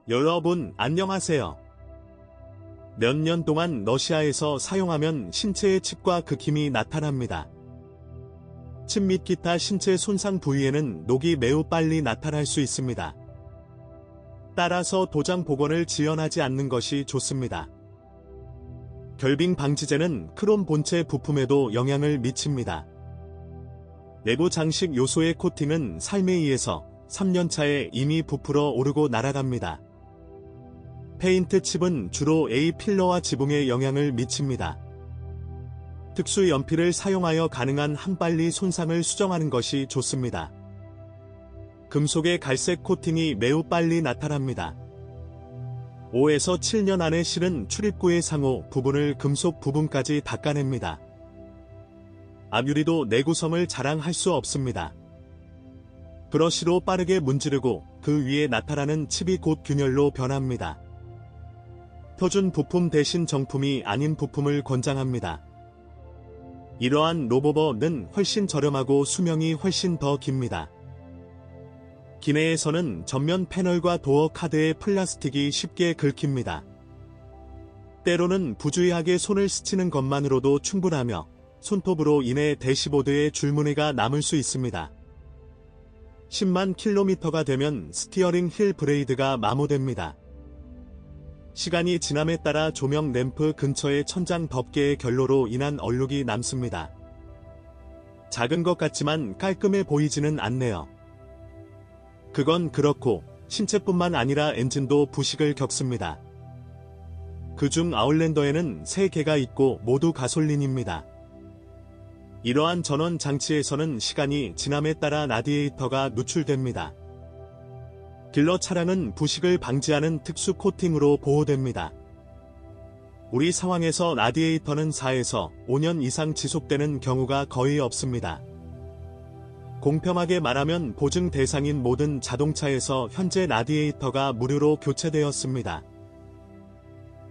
여러분 안녕하세요. 몇 년 동안 러시아에서 사용하면 신체의 칩과 극힘이 나타납니다. 칩 및 기타 신체 손상 부위에는 녹이 매우 빨리 나타날 수 있습니다. 따라서 도장 복원을 지연하지 않는 것이 좋습니다. 결빙 방지제는 크롬 본체 부품에도 영향을 미칩니다. 내부 장식 요소의 코팅은 삶에 의해서 3년차에 이미 부풀어 오르고 날아갑니다. 페인트 칩은 주로 A 필러와 지붕에 영향을 미칩니다. 특수 연필을 사용하여 가능한 한 빨리 손상을 수정하는 것이 좋습니다. 금속의 갈색 코팅이 매우 빨리 나타납니다. 5에서 7년 안에 실은 출입구의 상호 부분을 금속 부분까지 닦아냅니다. 앞유리도 내구성을 자랑할 수 없습니다. 브러쉬로 빠르게 문지르고 그 위에 나타나는 칩이 곧 균열로 변합니다. 표준 부품 대신 정품이 아닌 부품을 권장합니다. 이러한 로버버는 훨씬 저렴하고 수명이 훨씬 더 깁니다. 기내에서는 전면 패널과 도어 카드의 플라스틱이 쉽게 긁힙니다. 때로는 부주의하게 손을 스치는 것만으로도 충분하며 손톱으로 인해 대시보드에 줄무늬가 남을 수 있습니다. 10만 킬로미터가 되면 스티어링 휠 브레이드가 마모됩니다. 시간이 지남에 따라 조명 램프 근처의 천장 덮개의 결로로 인한 얼룩이 남습니다. 작은 것 같지만 깔끔해 보이지는 않네요. 그건 그렇고 신체뿐만 아니라 엔진도 부식을 겪습니다. 그중 아웃랜더에는 3개가 있고 모두 가솔린입니다. 이러한 전원 장치에서는 시간이 지남에 따라 라디에이터가 누출됩니다. 딜러 차량은 부식을 방지하는 특수 코팅으로 보호됩니다. 우리 상황에서 라디에이터는 4에서 5년 이상 지속되는 경우가 거의 없습니다. 공평하게 말하면 보증 대상인 모든 자동차에서 현재 라디에이터가 무료로 교체되었습니다.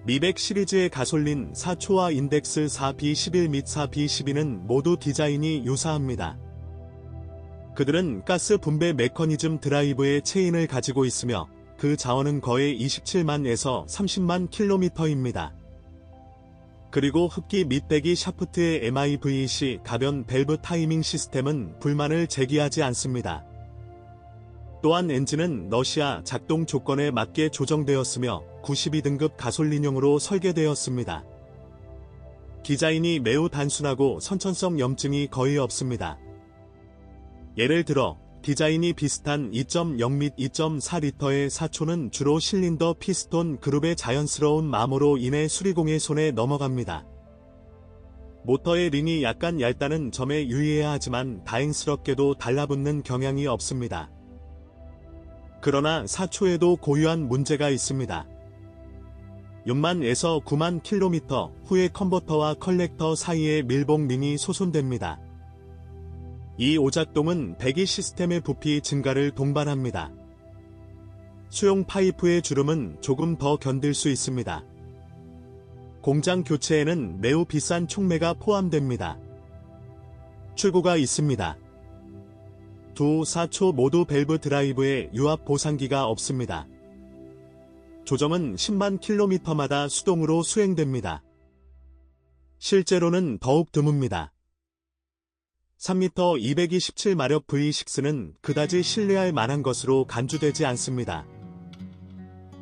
미백 시리즈의 가솔린 4초와 인덱스 4B11 및 4B12는 모두 디자인이 유사합니다. 그들은 가스 분배 메커니즘 드라이브의 체인을 가지고 있으며 그 자원은 거의 27만에서 30만 킬로미터입니다. 그리고 흡기 및 배기 샤프트의 MIVC 가변 밸브 타이밍 시스템은 불만을 제기하지 않습니다. 또한 엔진은 러시아 작동 조건에 맞게 조정되었으며 92등급 가솔린용으로 설계되었습니다. 디자인이 매우 단순하고 선천성 염증이 거의 없습니다. 예를 들어 디자인이 비슷한 2.0 및 2.4리터의 4초는 주로 실린더 피스톤 그룹의 자연스러운 마모로 인해 수리공의 손에 넘어갑니다. 모터의 링이 약간 얇다는 점에 유의해야 하지만 다행스럽게도 달라붙는 경향이 없습니다. 그러나 4초에도 고유한 문제가 있습니다. 6만에서 9만 킬로미터 후에 컨버터와 컬렉터 사이에 밀봉 링이 소손됩니다. 이 오작동은 배기 시스템의 부피 증가를 동반합니다. 수용 파이프의 주름은 조금 더 견딜 수 있습니다. 공장 교체에는 매우 비싼 촉매가 포함됩니다. 출고가 있습니다. 두 4초 모두 밸브 드라이브에 유압 보상기가 없습니다. 조정은 10만 킬로미터마다 수동으로 수행됩니다. 실제로는 더욱 드뭅니다. 3m 227마력 V6는 그다지 신뢰할 만한 것으로 간주되지 않습니다.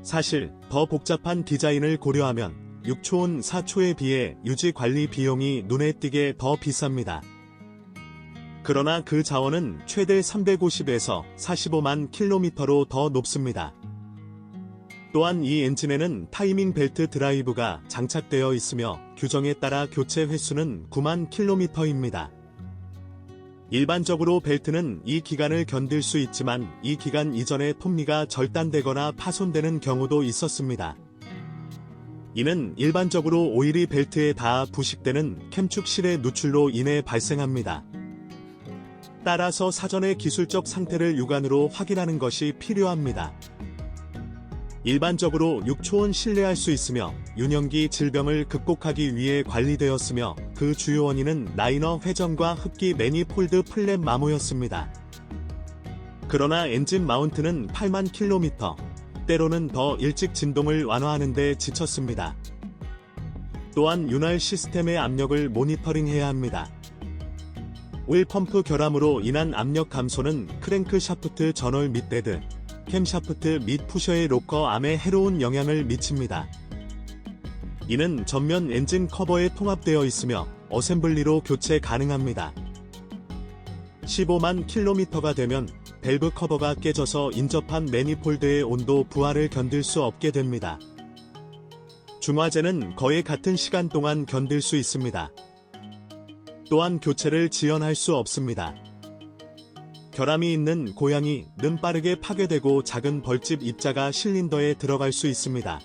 사실 더 복잡한 디자인을 고려하면 6초온 4초에 비해 유지 관리 비용이 눈에 띄게 더 비쌉니다. 그러나 그 자원은 최대 350에서 45만 킬로미터로 더 높습니다. 또한 이 엔진에는 타이밍 벨트 드라이브가 장착되어 있으며 규정에 따라 교체 횟수는 9만 킬로미터입니다. 일반적으로 벨트는 이 기간을 견딜 수 있지만 이 기간 이전에 톱니가 절단되거나 파손되는 경우도 있었습니다. 이는 일반적으로 오일이 벨트에 닿아 부식되는 캠축실의 누출로 인해 발생합니다. 따라서 사전에 기술적 상태를 육안으로 확인하는 것이 필요합니다. 일반적으로 6초온 신뢰할 수 있으며 유년기 질병을 극복하기 위해 관리되었으며 그 주요 원인은 라이너 회전과 흡기 매니폴드 플랩 마모였습니다. 그러나 엔진 마운트는 8만 킬로미터, 때로는 더 일찍 진동을 완화하는 데 지쳤습니다. 또한 윤활 시스템의 압력을 모니터링해야 합니다. 오일 펌프 결함으로 인한 압력 감소는 크랭크 샤프트 전월 및 데드, 캠 샤프트 및 푸셔의 로커 암에 해로운 영향을 미칩니다. 이는 전면 엔진 커버에 통합되어 있으며 어셈블리로 교체 가능합니다. 15만 킬로미터가 되면 밸브 커버가 깨져서 인접한 매니폴드의 온도 부하를 견딜 수 없게 됩니다. 중화제는 거의 같은 시간 동안 견딜 수 있습니다. 또한 교체를 지연할 수 없습니다. 결함이 있는 고양이는 빠르게 파괴되고 작은 벌집 입자가 실린더에 들어갈 수 있습니다.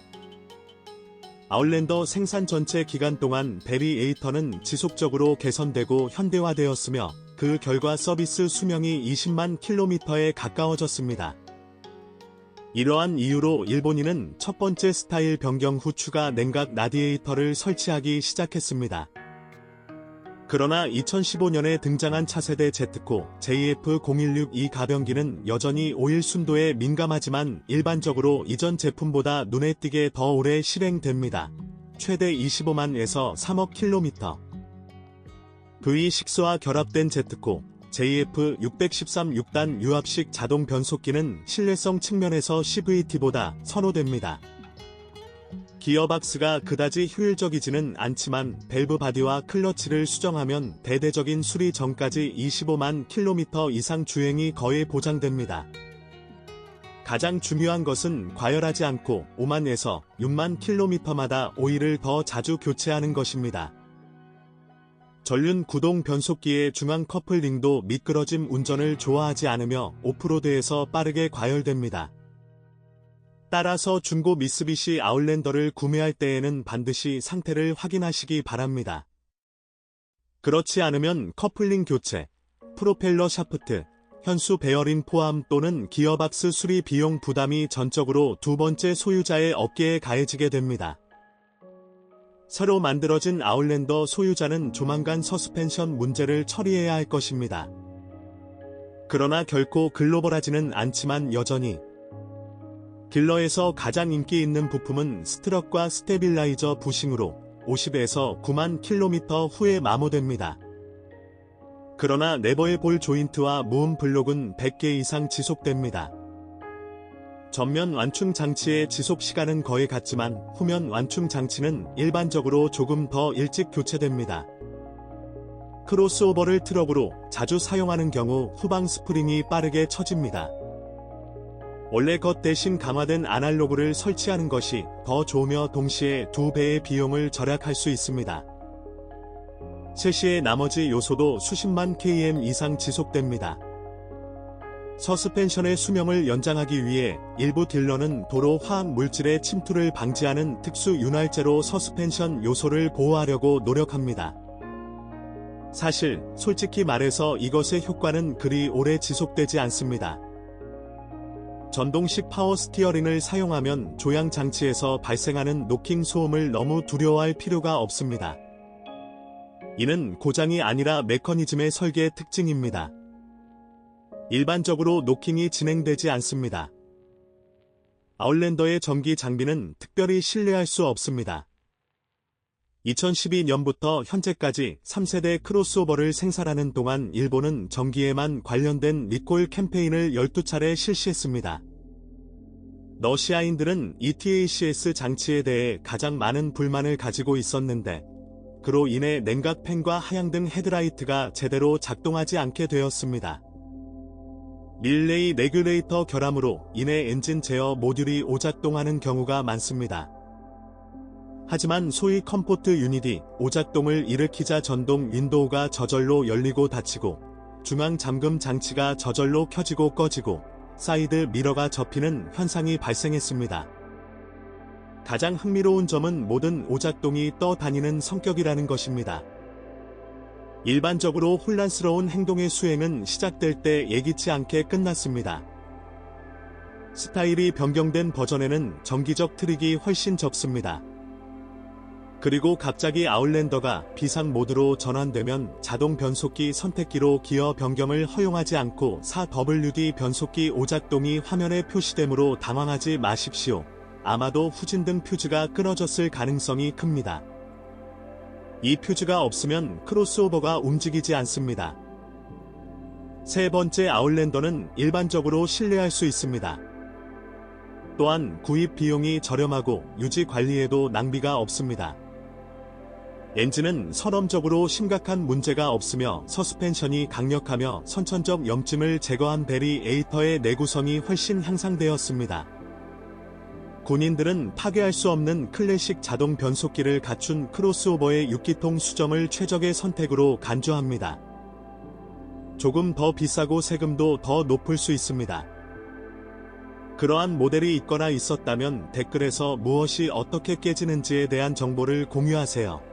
아웃랜더 생산 전체 기간 동안 베리에이터는 지속적으로 개선되고 현대화되었으며 그 결과 서비스 수명이 20만 킬로미터에 가까워졌습니다. 이러한 이유로 일본인은 첫 번째 스타일 변경 후 추가 냉각 라디에이터를 설치하기 시작했습니다. 그러나 2015년에 등장한 차세대 제트코 JF0162 가변기는 여전히 오일 순도에 민감하지만 일반적으로 이전 제품보다 눈에 띄게 더 오래 실행됩니다. 최대 25만에서 3억 킬로미터. V6와 결합된 제트코 JF613 6단 유압식 자동 변속기는 신뢰성 측면에서 CVT보다 선호됩니다. 기어박스가 그다지 효율적이지는 않지만 밸브 바디와 클러치를 수정하면 대대적인 수리 전까지 25만 킬로미터 이상 주행이 거의 보장됩니다. 가장 중요한 것은 과열하지 않고 5만에서 6만 킬로미터마다 오일을 더 자주 교체하는 것입니다. 전륜 구동 변속기의 중앙 커플링도 미끄러짐 운전을 좋아하지 않으며 오프로드에서 빠르게 과열됩니다. 따라서 중고 미쓰비시 아웃랜더를 구매할 때에는 반드시 상태를 확인하시기 바랍니다. 그렇지 않으면 커플링 교체, 프로펠러 샤프트, 현수 베어링 포함 또는 기어박스 수리 비용 부담이 전적으로 두 번째 소유자의 어깨에 가해지게 됩니다. 새로 만들어진 아웃랜더 소유자는 조만간 서스펜션 문제를 처리해야 할 것입니다. 그러나 결코 글로벌하지는 않지만 여전히 딜러에서 가장 인기 있는 부품은 스트럿과 스테빌라이저 부싱으로 50에서 9만 킬로미터 후에 마모됩니다. 그러나 네버의 볼 조인트와 무음 블록은 100개 이상 지속됩니다. 전면 완충 장치의 지속 시간은 거의 같지만 후면 완충 장치는 일반적으로 조금 더 일찍 교체됩니다. 크로스오버를 트럭으로 자주 사용하는 경우 후방 스프링이 빠르게 처집니다. 원래 것 대신 강화된 아날로그를 설치하는 것이 더 좋으며 동시에 2배의 비용을 절약할 수 있습니다. 셰시의 나머지 요소도 수십만 km 이상 지속됩니다. 서스펜션의 수명을 연장하기 위해 일부 딜러는 도로 화학 물질의 침투를 방지하는 특수 윤활제로 서스펜션 요소를 보호하려고 노력합니다. 사실, 솔직히 말해서 이것의 효과는 그리 오래 지속되지 않습니다. 전동식 파워 스티어링을 사용하면 조향 장치에서 발생하는 노킹 소음을 너무 두려워할 필요가 없습니다. 이는 고장이 아니라 메커니즘의 설계 특징입니다. 일반적으로 노킹이 진행되지 않습니다. 아웃랜더의 전기 장비는 특별히 신뢰할 수 없습니다. 2012년부터 현재까지 3세대 크로스오버를 생산하는 동안 일본은 전기에만 관련된 리콜 캠페인을 12차례 실시했습니다. 러시아인들은 ETACS 장치에 대해 가장 많은 불만을 가지고 있었는데 그로 인해 냉각 팬과 하향등 헤드라이트가 제대로 작동하지 않게 되었습니다. 릴레이 레귤레이터 결함으로 인해 엔진 제어 모듈이 오작동하는 경우가 많습니다. 하지만 소위 컴포트 유닛이 오작동을 일으키자 전동 윈도우가 저절로 열리고 닫히고 중앙 잠금 장치가 저절로 켜지고 꺼지고 사이드 미러가 접히는 현상이 발생했습니다. 가장 흥미로운 점은 모든 오작동이 떠다니는 성격이라는 것입니다. 일반적으로 혼란스러운 행동의 수행은 시작될 때 예기치 않게 끝났습니다. 스타일이 변경된 버전에는 정기적 트릭이 훨씬 적습니다. 그리고 갑자기 아웃랜더가 비상 모드로 전환되면 자동 변속기 선택기로 기어 변경을 허용하지 않고 4WD 변속기 오작동이 화면에 표시되므로 당황하지 마십시오. 아마도 후진등 퓨즈가 끊어졌을 가능성이 큽니다. 이 퓨즈가 없으면 크로스오버가 움직이지 않습니다. 세 번째, 아웃랜더는 일반적으로 신뢰할 수 있습니다. 또한 구입 비용이 저렴하고 유지 관리에도 낭비가 없습니다. 엔진은 선험적으로 심각한 문제가 없으며 서스펜션이 강력하며 선천적 염증을 제거한 베리에이터의 내구성이 훨씬 향상되었습니다. 군인들은 파괴할 수 없는 클래식 자동 변속기를 갖춘 크로스오버의 6기통 수정을 최적의 선택으로 간주합니다. 조금 더 비싸고 세금도 더 높을 수 있습니다. 그러한 모델이 있거나 있었다면 댓글에서 무엇이 어떻게 깨지는지에 대한 정보를 공유하세요.